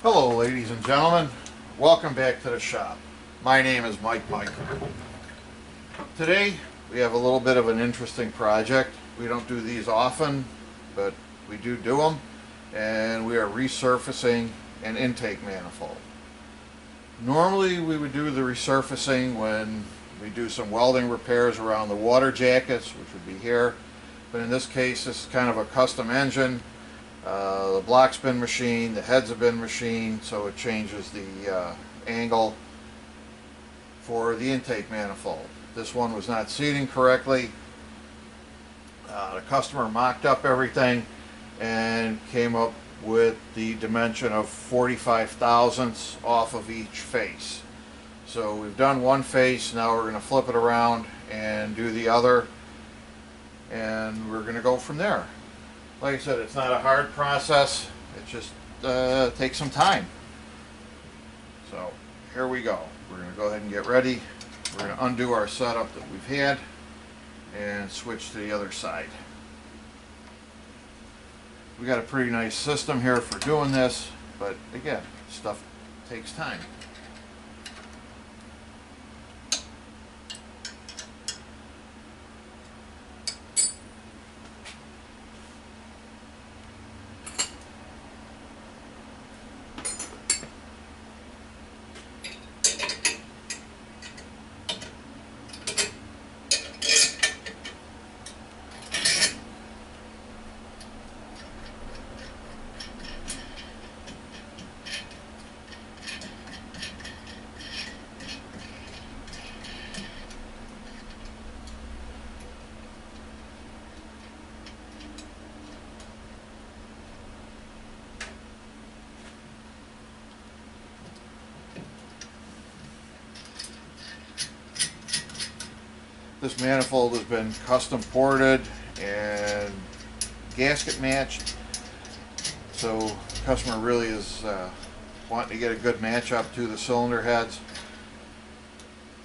Hello ladies and gentlemen, welcome back to the shop. My name is Mike Micron. Today we have a little bit of an interesting project. We don't do these often, but we do them, and we are resurfacing an intake manifold. Normally we would do the resurfacing when we do some welding repairs around the water jackets, which would be here, but in this case this is kind of a custom engine. The block's been machined, the heads have been machined, so it changes the angle for the intake manifold. This one was not seating correctly. The customer mocked up everything and came up with the dimension of 45 thousandths off of each face. So we've done one face, now we're going to flip it around and do the other, and we're going to go from there. Like I said, it's not a hard process, it just takes some time. So here we go. We're going to go ahead and get ready. We're going to undo our setup that we've had and switch to the other side. We got a pretty nice system here for doing this, but again, stuff takes time. This manifold has been custom ported and gasket matched, so the customer really is wanting to get a good match up to the cylinder heads,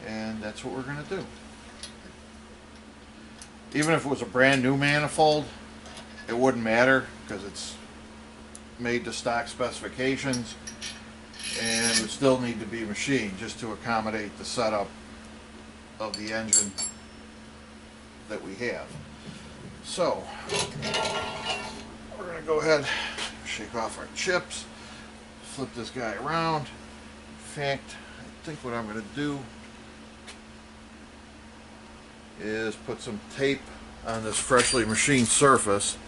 and that's what we're going to do. Even if it was a brand new manifold, it wouldn't matter because it's made to stock specifications and would still need to be machined just to accommodate the setup of the engine that we have. So we're going to go ahead, shake off our chips, flip this guy around. In fact, I think what I'm going to do is put some tape on this freshly machined surface.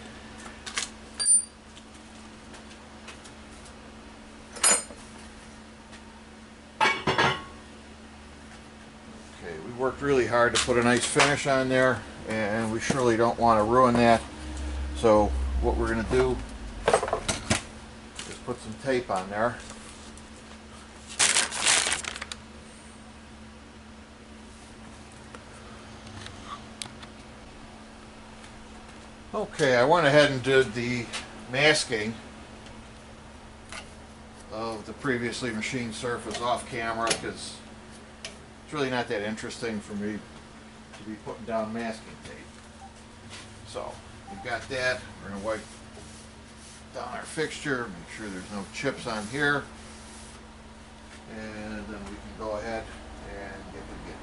Worked really hard to put a nice finish on there, and we surely don't want to ruin that. So what we're going to do is put some tape on there. Okay, I went ahead and did the masking of the previously machined surface off camera because it's really not that interesting for me to be putting down masking tape. So we've got that. We're going to wipe down our fixture, make sure there's no chips on here, and then we can go ahead and get it again.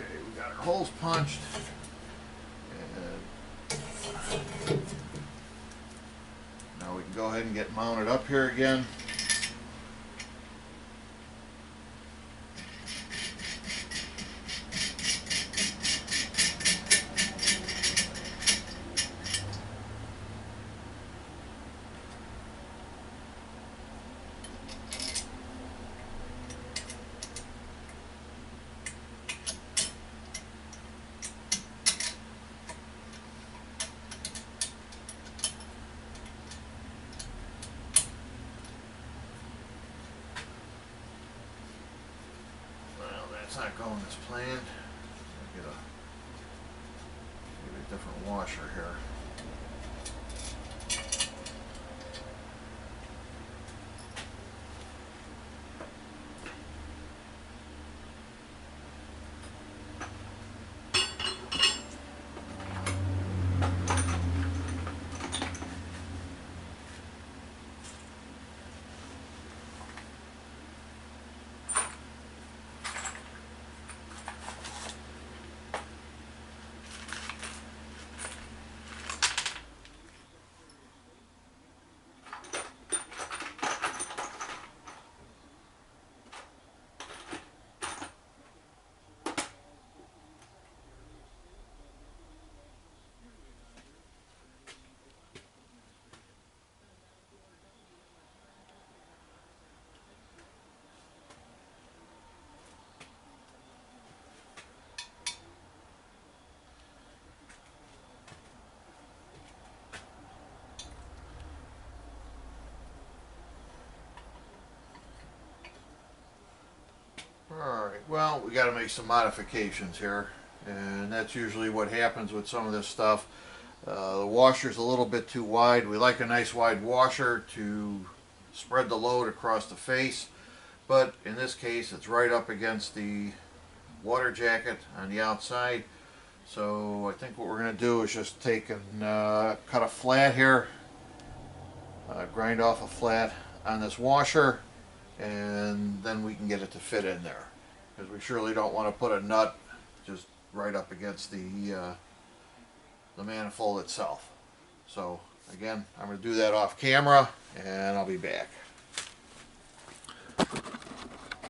Okay, we got our holes punched, and now we can go ahead and get mounted up here again. that's not going as planned. Get a different washer here. Alright, well, we got to make some modifications here, and that's usually what happens with some of this stuff. The washer's a little bit too wide. We like a nice wide washer to spread the load across the face, but in this case it's right up against the water jacket on the outside. So I think what we're going to do is just take and cut a flat here, grind off a flat on this washer, and then we can get it to fit in there, because we surely don't want to put a nut just right up against the manifold itself. So again, I'm going to do that off camera, and I'll be back.